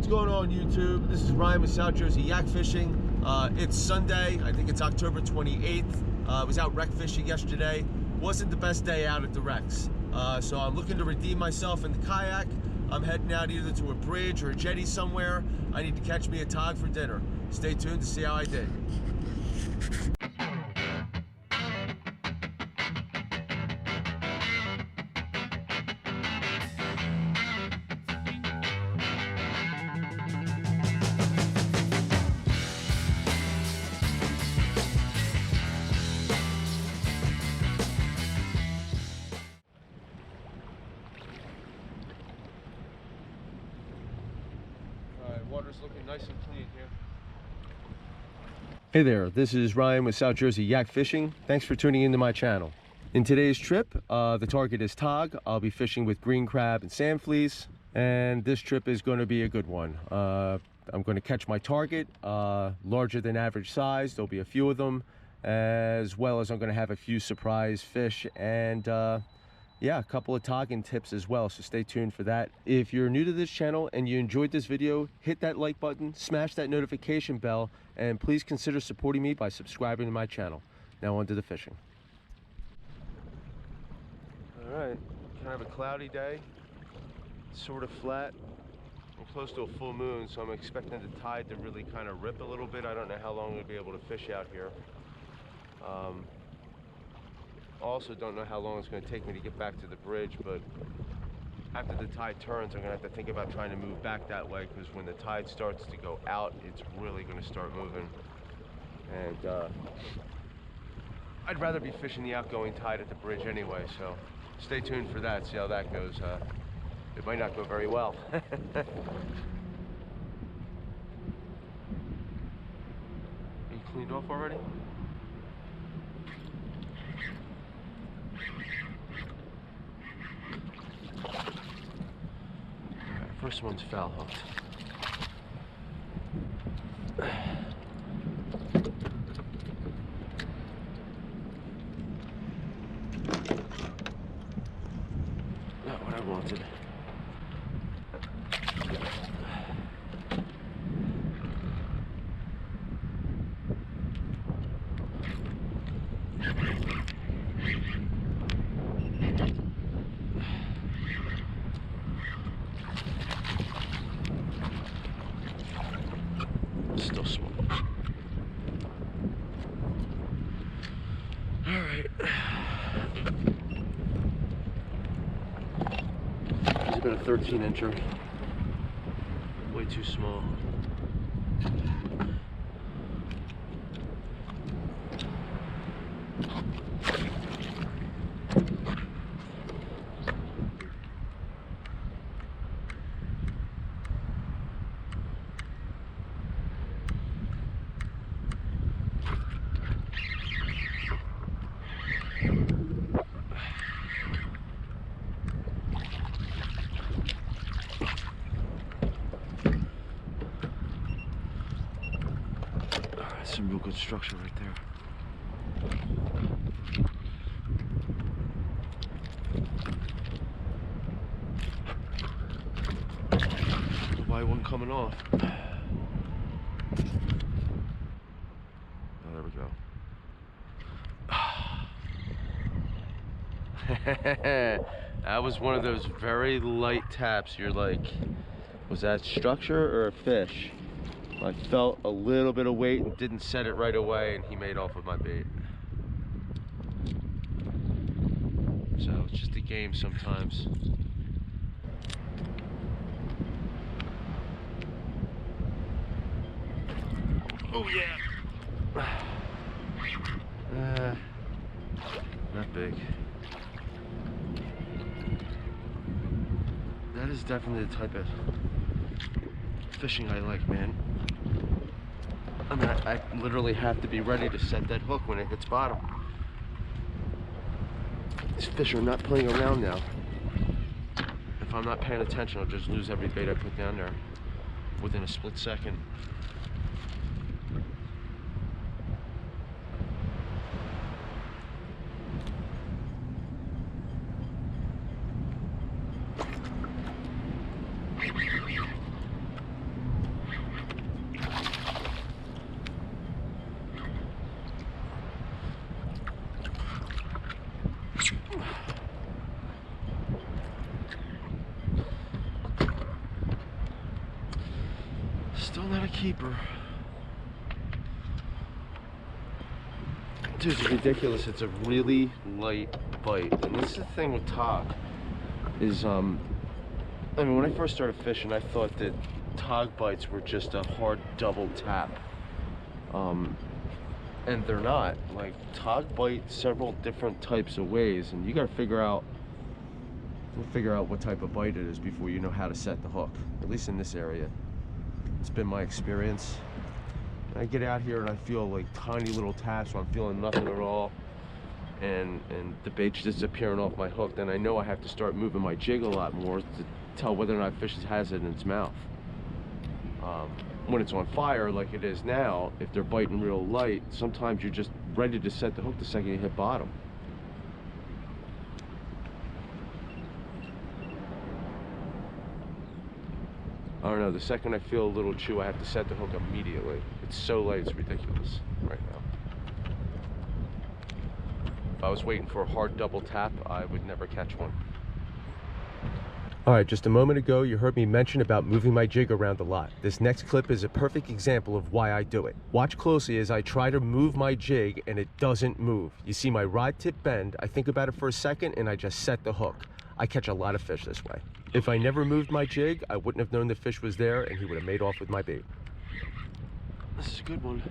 What's going on YouTube? This is Ryan with South Jersey Yak Fishing. It's Sunday, I think it's October 28th. I was out wreck fishing yesterday. Wasn't the best day out at the wrecks. So I'm looking to redeem myself in the kayak. I'm heading out either to a bridge or a jetty somewhere. I need to catch me a TOG for dinner. Stay tuned to see how I did. Water's looking nice and clean here. Hey there, this is Ryan with South Jersey Yak Fishing. Thanks for tuning into my channel. In today's trip, the target is TOG. I'll be fishing with green crab and sand fleas, and this trip is going to be a good one. I'm going to catch my target, larger than average size. There'll be a few of them, as well as I'm going to have a few surprise fish and yeah, a couple of togging tips as well, so stay tuned for that. If you're new to this channel and you enjoyed this video, hit that like button, smash that notification bell, and please consider supporting me by subscribing to my channel. Now on to the fishing. All right, kind of a cloudy day, sort of flat. I'm close to a full moon, so I'm expecting the tide to really kind of rip a little bit. I don't know how long we'll be able to fish out here. Also don't know how long it's going to take me to get back to the bridge, but after the tide turns, I'm going to have to think about trying to move back that way, because when the tide starts to go out, it's really going to start moving. And I'd rather be fishing the outgoing tide at the bridge anyway, so stay tuned for that, see how that goes. It might not go very well. Are you cleaned off already? First one's foul hooked. Not what I wanted. Still small. All right. It's about a 13-incher. Way too small. Some real good structure right there. Why one coming off? Oh, there we go. That was one of those very light taps. You're like, was that structure or a fish? I felt a little bit of weight and didn't set it right away, and he made off with my bait. So it's just a game sometimes. Oh yeah! Not big. That is definitely the type of fishing I like, man. I mean, I literally have to be ready to set that hook when it hits bottom. These fish are not playing around now. If I'm not paying attention, I'll just lose every bait I put down there within a split second. keeper. Dude, it's ridiculous. It's a really light bite. And this is the thing with TOG is, I mean, when I first started fishing, I thought that TOG bites were just a hard double tap. And they're not. Like, TOG bite several different types of ways, and you gotta figure out what type of bite it is before you know how to set the hook. At least in this area. It's been my experience. I get out here and I feel like tiny little taps where I'm feeling nothing at all, and the bait's disappearing off my hook. Then I know I have to start moving my jig a lot more to tell whether or not fish has it in its mouth. When it's on fire like it is now, if they're biting real light, sometimes you're just ready to set the hook the second you hit bottom. I don't know, the second I feel a little chew, I have to set the hook immediately. It's so light, it's ridiculous right now. If I was waiting for a hard double tap, I would never catch one. All right, just a moment ago, you heard me mention about moving my jig around a lot. This next clip is a perfect example of why I do it. Watch closely as I try to move my jig and it doesn't move. You see my rod tip bend, I think about it for a second and I just set the hook. I catch a lot of fish this way. If I never moved my jig, I wouldn't have known the fish was there and he would have made off with my bait. This is a good one.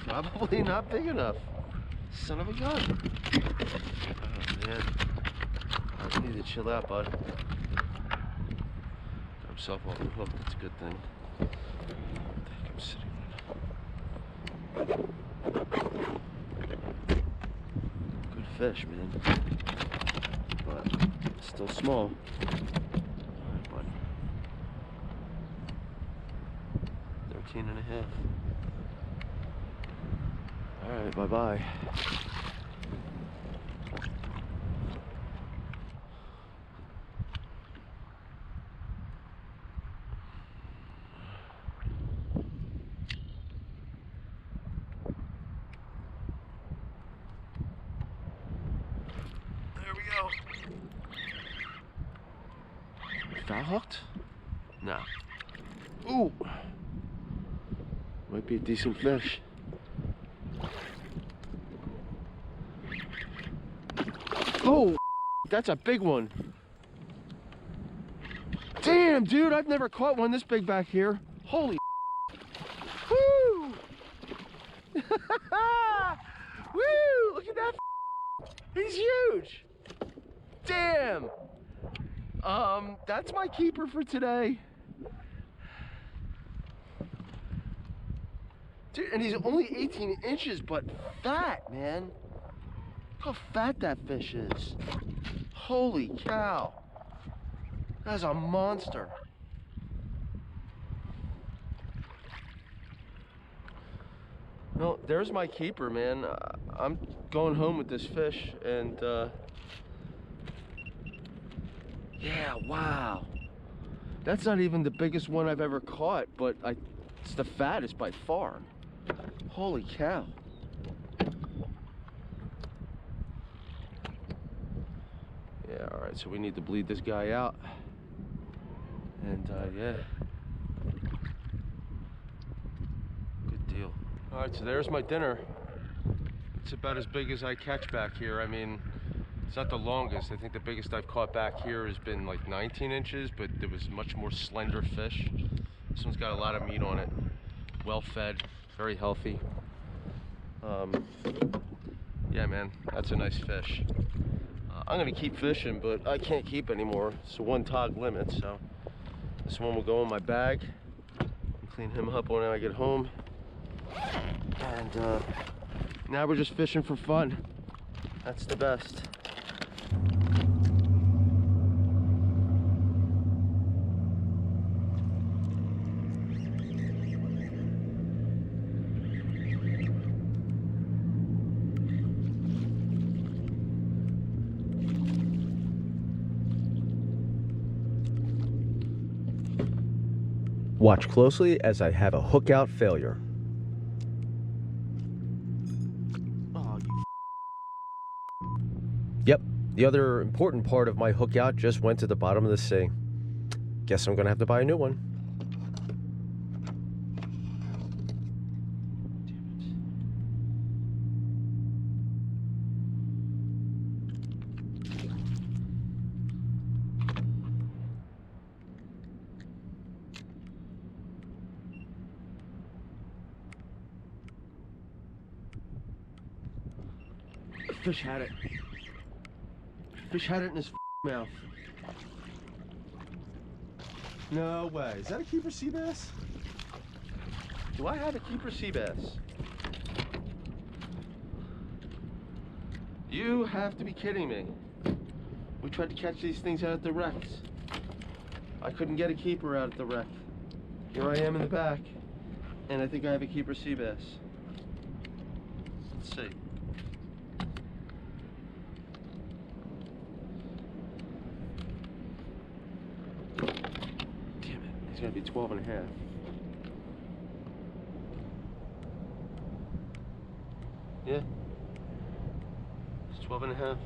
Probably not big enough. Son of a gun. Oh man. I need to chill out, bud. Got himself off the hook, that's a good thing. What the heck I'm sitting on? Good fish, man. But still small. Alright, bud. 13 and a half. All right, bye-bye. There we go. Foul hooked? No. Ooh. Might be a decent fish. Oh, that's a big one. Damn, dude, I've never caught one this big back here. Holy woo! Woo! Look at that. He's huge. Damn. That's my keeper for today. Dude, and he's only 18 inches, but fat, man. Look how fat that fish is. Holy cow. That's a monster. Well, there's my keeper, man. I'm going home with this fish, and yeah, wow. That's not even the biggest one I've ever caught, but it's the fattest by far. Holy cow. Yeah, all right, so we need to bleed this guy out. And yeah. Good deal. All right, so there's my dinner. It's about as big as I catch back here. I mean, it's not the longest. I think the biggest I've caught back here has been like 19 inches, but there was much more slender fish. This one's got a lot of meat on it. Well fed, very healthy. Yeah, man, that's a nice fish. I'm gonna keep fishing, but I can't keep anymore. It's a one TOG limit, so this one will go in my bag. Clean him up when I get home. And now we're just fishing for fun. That's the best. Watch closely as I have a hook out failure. Oh, you. Yep, The other important part of my hook out just went to the bottom of the sea. Guess I'm gonna have to buy a new one. Fish had it. Fish had it in his mouth. No way. Is that a keeper sea bass? Do I have a keeper sea bass? You have to be kidding me. We tried to catch these things out at the wrecks. I couldn't get a keeper out at the wreck. Here I am in the back, and I think I have a keeper sea bass. Let's see. It's gonna be 12 and a half. Yeah. It's 12 and a half.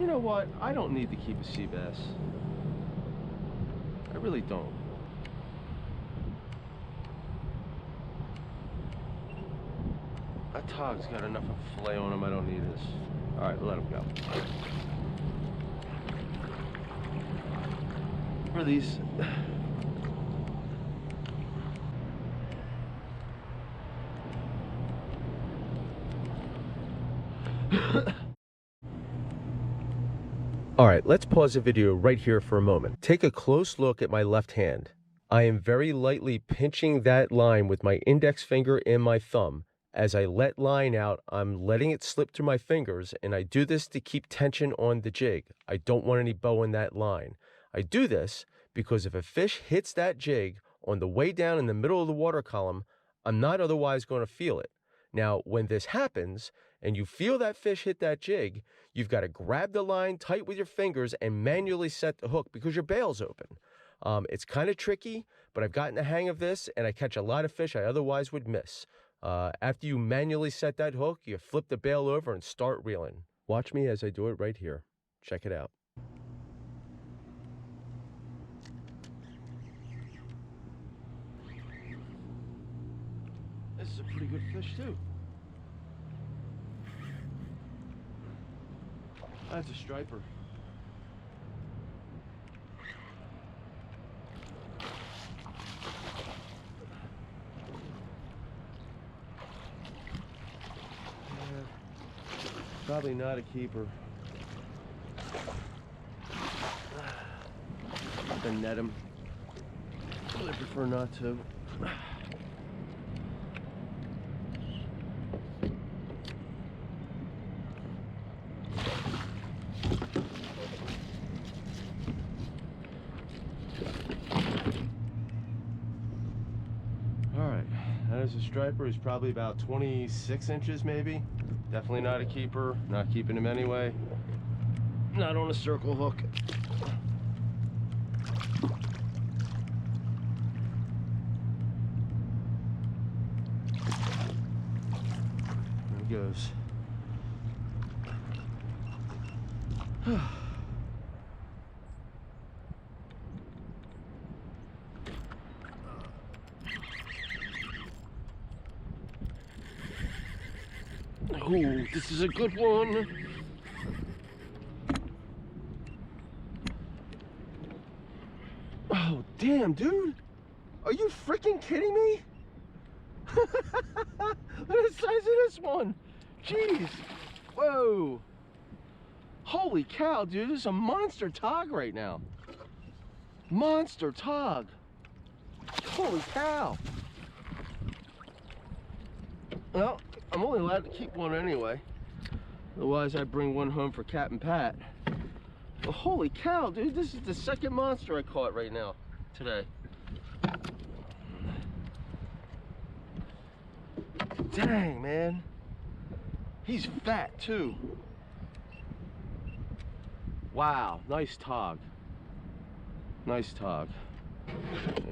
You know what? I don't need to keep a sea bass. I really don't. That TOGS got enough of fillet on him. I don't need this. All right, let him go. Where are these? All right, let's pause the video right here for a moment. Take a close look at my left hand. I am very lightly pinching that line with my index finger and my thumb. As I let line out, I'm letting it slip through my fingers, and I do this to keep tension on the jig. I don't want any bow in that line. I do this because if a fish hits that jig on the way down in the middle of the water column, I'm not otherwise going to feel it. Now, when this happens, and you feel that fish hit that jig, you've got to grab the line tight with your fingers and manually set the hook because your bail's open. It's kind of tricky, but I've gotten the hang of this, and I catch a lot of fish I otherwise would miss. After you manually set that hook, you flip the bail over and start reeling. Watch me as I do it right here. Check it out. This is a pretty good fish too. That's a striper. Probably not a keeper. I can net him. I prefer not to. That is a striper. He's probably about 26 inches maybe. Definitely not a keeper. Not keeping him anyway. Not on a circle hook. There he goes. Oh, this is a good one. Oh, damn, dude. Are you freaking kidding me? Look at the size of this one. Jeez. Whoa. Holy cow, dude. This is a monster TOG right now. Monster TOG. Holy cow. Well, I'm only allowed to keep one anyway. Otherwise, I bring one home for Captain Pat. Well, holy cow, dude. This is the second monster I caught right now, today. Dang, man. He's fat, too. Wow, nice TOG. Nice TOG.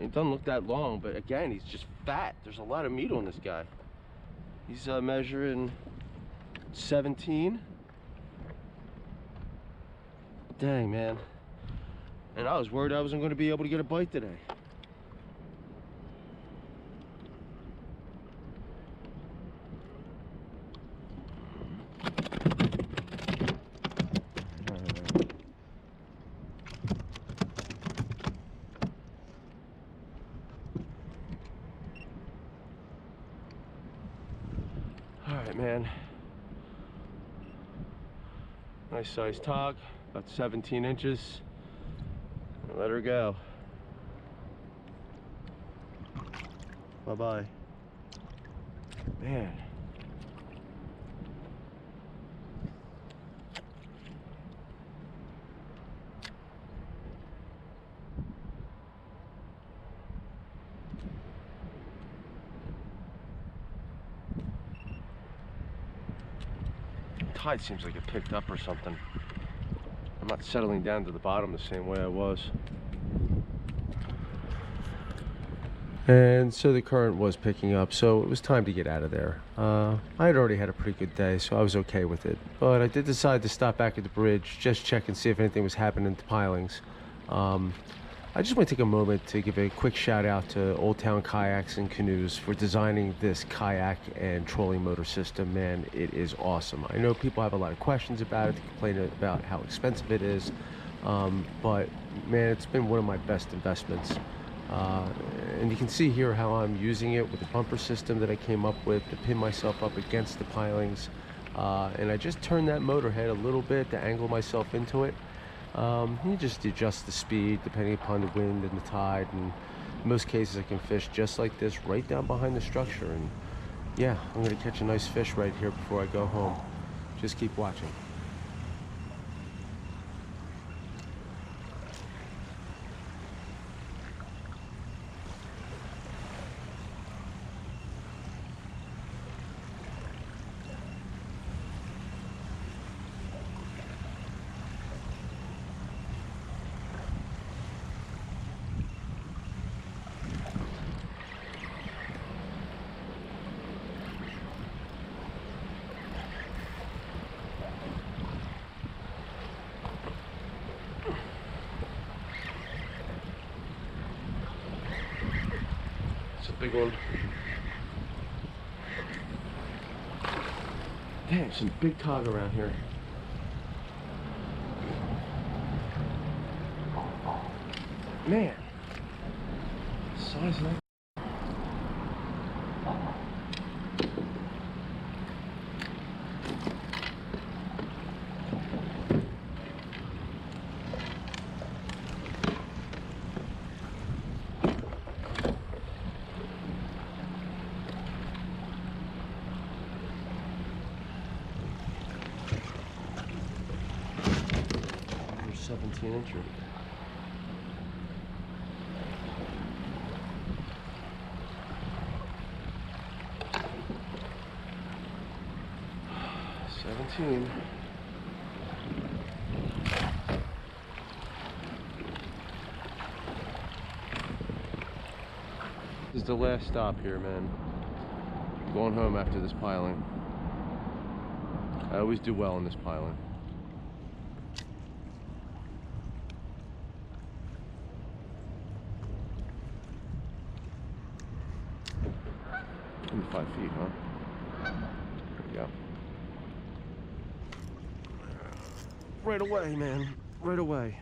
It doesn't look that long, but again, he's just fat. There's a lot of meat on this guy. He's measuring 17. Dang, man. And I was worried I wasn't going to be able to get a bite today. All right, man. Nice size tog, about 17 inches. Let her go. Bye-bye. Man. Tide seems like it picked up or something. I'm not settling down to the bottom the same way I was. And so the current was picking up, so it was time to get out of there. I had already had a pretty good day, so I was okay with it. But I did decide to stop back at the bridge, just check and see if anything was happening to pilings. I just want to take a moment to give a quick shout out to Old Town Kayaks and Canoes for designing this kayak and trolling motor system. Man, it is awesome. I know people have a lot of questions about it, they complain about how expensive it is, but man, it's been one of my best investments. And you can see here how I'm using it with the bumper system that I came up with to pin myself up against the pilings. And I just turned that motor head a little bit to angle myself into it. You just adjust the speed depending upon the wind and the tide, and in most cases I can fish just like this right down behind the structure. And yeah, I'm gonna catch a nice fish right here before I go home. Just keep watching. Big one. Damn, some big tog around here. Man, size of that. There's 17 incher. This is the last stop here, man. I'm going home after this piling. I always do well in this piling. Only 5 feet, huh? There we go. Right away, man. Right away.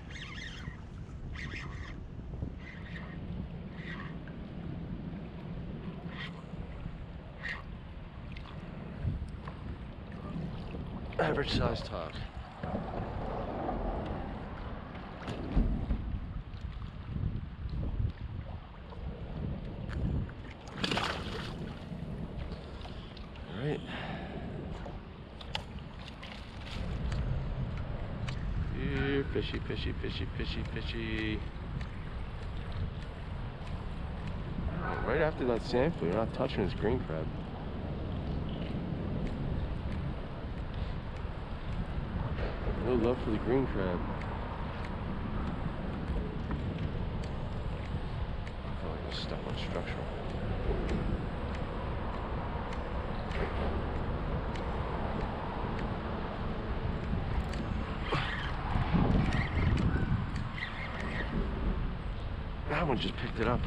Average size tog. All right. Here, fishy, fishy, fishy, fishy, fishy. Right after that sand flea, you're not touching his green crab. No love for the green crab. I feel like I'm stuck on structural. That one just picked it up.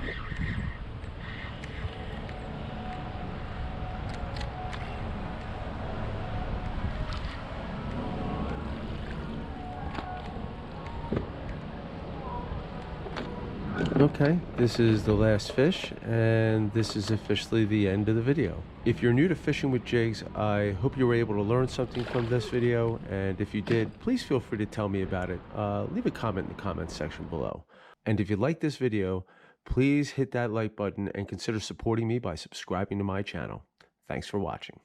Okay, this is the last fish, and this is officially the end of the video. If you're new to fishing with jigs, I hope you were able to learn something from this video, and if you did, please feel free to tell me about it. Leave a comment in the comments section below. And if you like this video, please hit that like button and consider supporting me by subscribing to my channel. Thanks for watching.